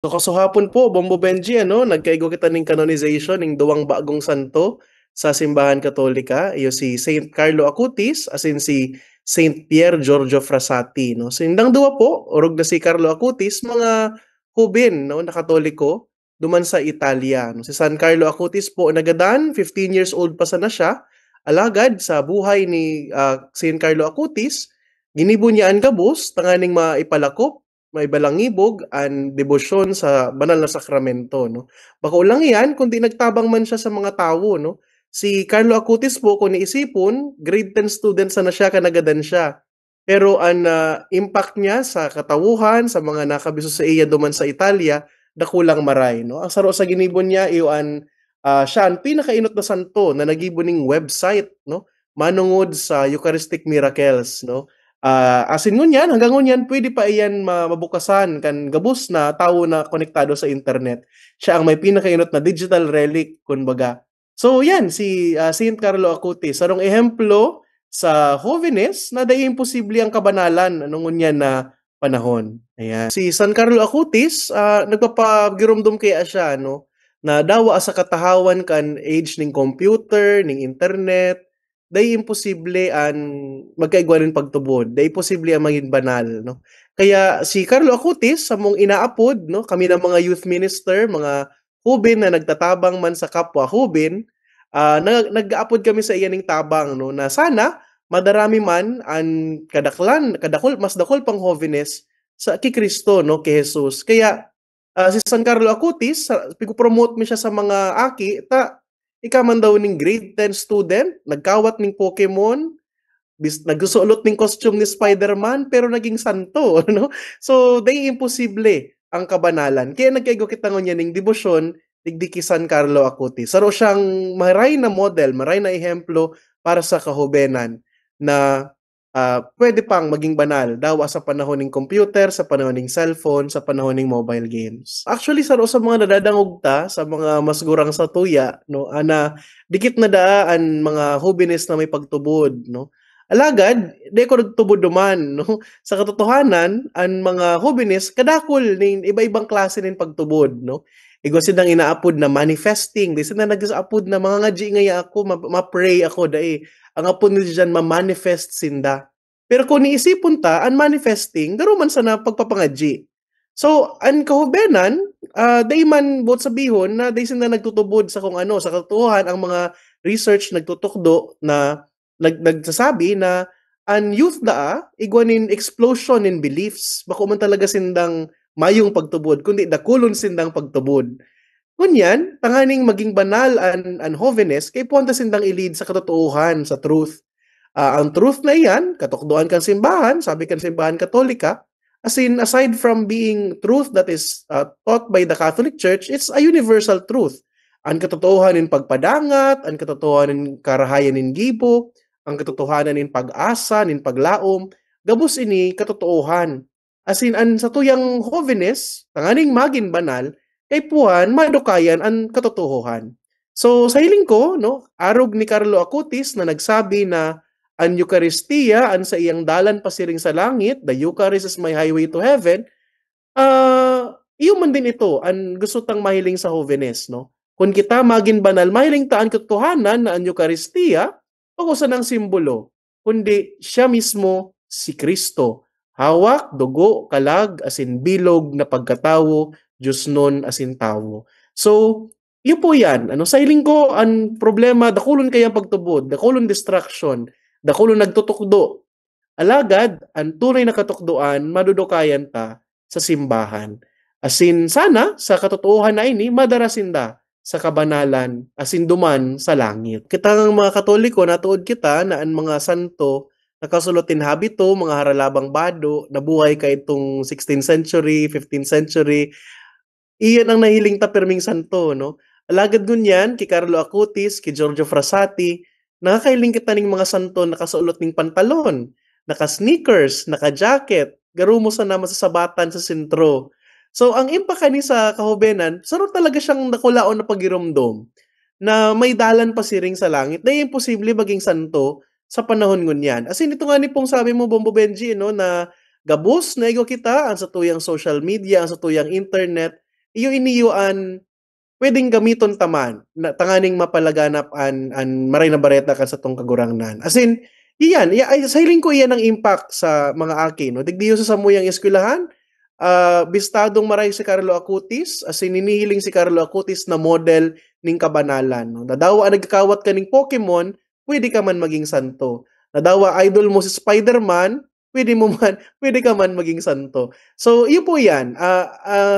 So kasuhapon po, Bombo Benji, nagkaigo kita ning canonization ning duwang bagong santo sa simbahan Katolika, iyo si Saint Carlo Acutis as in si Saint Pier Giorgio Frassati, no. So indang duwa po, orog na si Carlo Acutis mga hubin, no, na Katoliko duman sa Italia, no. Si San Carlo Acutis po nagadan, 15 years old pa sana siya. Alagad sa buhay ni Saint Carlo Acutis, ginibo niya ang gabos tanganing maipalakop maibalangibog ang debosyon sa banal na sakramento, no. Bako lang iyan kundi nagtabang man siya sa mga tawo, no. Si Carlo Acutis po kung iisipon, grade 10 student sana siya kanagadan siya. Pero ang impact niya sa katawuhan, sa mga nakabiso sa iya duman sa Italia, dakulang maray, no. Ang saro sa ginibon niya iyo an siya ang pinakainot na santo na nagibon ning website, no, manungod sa Eucharistic Miracles, no. Asin ngunyan, hanggang ngunyan, pwede pa iyan mabukasan kan gabos na tao na konektado sa internet. Siya ang may pinakainot na digital relic, kumbaga. So yan, si Saint Carlo Acutis, sarong ehemplo sa holiness na dahil imposible ang kabanalan anong ngunyan na panahon. Ayan. Si San Carlo Acutis, nagpapagirumdum kaya siya, no? Na dawa sa katahawan kan age ning computer, ning internet, dahil imposible ang magkaigwanan pagtubod, dahil posible ang maging banal, no? Kaya si Carlo Acutis, sa mong inaapod, no? Kami ng mga youth minister, mga hubin na nagtatabang man sa kapwa hubin, nag-aapod kami sa iyaning tabang, no? Na sana, madarami man ang mas dakol pang holiness sa kay Kristo, no? Kay Jesus. Kaya, si San Carlo Acutis, promote mi siya sa mga aki, ika man daw ning grade 10 student, nagkawat ning Pokemon, nagsusulot ning costume ni Spider-Man, pero naging santo, no? So, day imposible ang kabanalan. Kaya nagkaigo kita ngon ning debosyon, digdi San Carlo Acutis. Saro siyang maray na model, maray na ehemplo para sa kahubenan na pwede pang maging banal daw sa panahon ng computer, sa panahon ng cellphone, sa panahon ng mobile games. Actually, saro sa mga nadadangog ta, sa mga masgurang sa tuya, no, ana, dikit na daan mga hobines na may pagtubod, no. Alagad, di ko nagtubod duman, no. Sa katotohanan, ang mga hobines, kadakol ng iba-ibang klase ng pagtubod, no. Igo silang inaapod na manifesting, di sila nag-aapod na mga ngaji ngaya ako, ma-pray ako, dahil ang apod nila dyan ma-manifest sinda. Pero kung niisipon ta, ang manifesting, garo man sana pagpapangadji. So, ang kahubenan, day man bot sabihon na day sila nagtutubod sa kung ano, sa katotohanan, ang mga research nagtutukdo na nagsasabi na ang youth igwanin explosion in beliefs. Bako man talaga sindang mayong pagtubod, kundi dakulon sindang pagtubod. Kunyan, tanganing maging banal an holiness, kay punta sindang ilid sa katotohanan, sa truth. Ang truth na iyan, katukdoan kang simbahan, sabi kang simbahan Katolika, as in, aside from being truth that is taught by the Catholic Church, it's a universal truth. Ang katotohanan ng pagpadangat, ang katotohanan ng karahayan ng gibo, ang katotohanan ng pag-asa, ng paglaom, gabos ini katotohan. As in, ang sa tuyang holiness, tanganing maging banal, kay puhan, madukayan ang katotohanan. So, sa hiling ko, no, arog ni Carlo Acutis na nagsabi na ang Eucharistia, ang sa iyang dalan pasiring sa langit, the Eucharist is my highway to heaven, iyo man din ito, ang gusto tang mahiling sa holiness, no? Kung kita maging banal, mahiling ta ang katotohanan na ang Eucharistia, o sa ng simbolo, kundi siya mismo si Kristo. Hawak, dugo, kalag, asin bilog na pagkatawo, Diyos nun asin tawo. So, yun po yan. Sa hiling ko, ang problema, dakulon kayang pagtubod, dakulon distraction, dakulon nagtutukdo. Alagad, ang tunay na katukdoan, madudukayan ta sa simbahan. Asin sana, sa katotohanan na ini, madarasinda sa kabanalan, asin duman sa langit. Kita ng mga Katoliko, natuod kita na ang mga santo, nakasulutin habito, mga haralabang bado, nabuhay ka itong 16th century, 15th century, iyan ang nahiling tapirming santo, no? Alagad ngunyan, kay Carlo Acutis, kay Giorgio Frassati, nakakailing kita ning mga santo nakasulot ning pantalon, naka-sneakers, naka-jacket, garumo sa naman sa sabatan sa sentro. So, ang impact ni sa kahubenan, saro talaga siyang nakulaon na pagirumdom na may dalan pa siring sa langit na imposible maging santo sa panahon ngunyan. As in, ito nga ni pong sabi mo, Bombo Benji, no, na gabos na igo kita ang sa tuyang social media, ang sa tuyang internet, iyo iniyuan puwedeng gamiton taman na tanganing mapalaganap an maray na bareta kan sa tong kagurangnan. As in, iyan ay sa hiling ko iyan ang impact sa mga aki 'no, digdiyo sa samuyang eskwelahan, bistadong maray si Carlo Acutis, as in hinihiling si Carlo Acutis na model ning kabanalan 'no. Nadawa nagkawat ka ning Pokemon, puwede ka man maging santo. Nadawa idol mo si Spider-Man, puwede ka man maging santo. So, iyo po 'yan,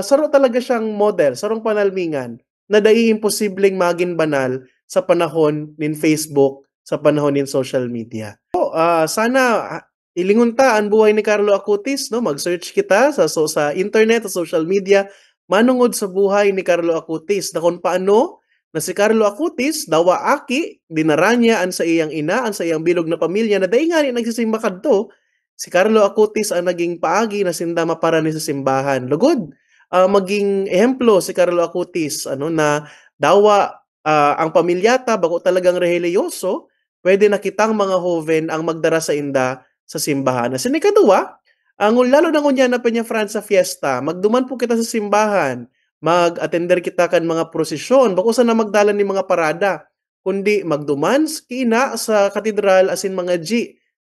saro talaga siyang model, sarong panalmingan na dai imposibleng maging banal sa panahon nin Facebook, sa panahon nin social media. Sana ilingon ta ang buhay ni Carlo Acutis 'no, mag-search kita sa internet, sa social media, manungod sa buhay ni Carlo Acutis na kung paano na si Carlo Acutis dawa aki dinaranya an sa iyang ina, an sa iyang bilog na pamilya na dai ngani nagsisimba kadto, si Carlo Acutis ang naging paagi na sinda maparani sa simbahan. Lugod, maging ehemplo si Carlo Acutis ano na dawa ang pamilyata bako talagang relihiyoso, pwede na kitang mga hoven ang magdara sa inda sa simbahan. As in ikaduwa, ang lalo na ngunya na Peña Francia Fiesta, magduman po kita sa simbahan, mag-attender kita kan mga prosesyon, bako sa na magdalan ni mga parada, kundi magduman kina sa katedral as in mga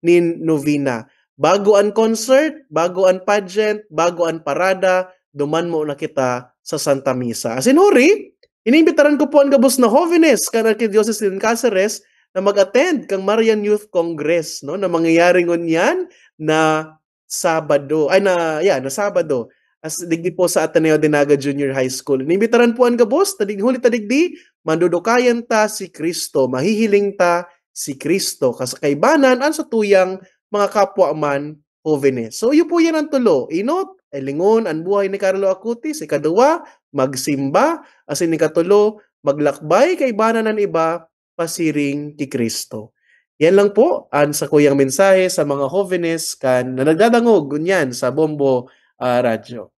nin novena. Bago ang concert, bago ang pageant, bago ang parada, duman mo na kita sa Santa Misa. As in huri, inimbitaran ko po ang gabos na Jóvenes kan Archdiocese ng Cáceres na mag-attend kang Marian Youth Congress no na mangyayari ngunyan na Sabado na Sabado as digdi po sa Ateneo de Naga Junior High School. Inimbitaran po ang gabos huli tadigdi mandudukayan ta si Kristo, mahihiling ta si Kristo kasakaybanan an sa tuyang mga kapwa man Jóvenes. So iyo po yan ang tulo. Inot, lingon ang buhay ni Carlo Acutis. Ikaduwa, magsimba. As in ikatulo, maglakbay kay banan ng iba, pasiring ki Kristo. Yan lang po ang sa kuyang mensahe sa mga Jóvenes kan na nagdadangog ganyan sa Bombo Radyo.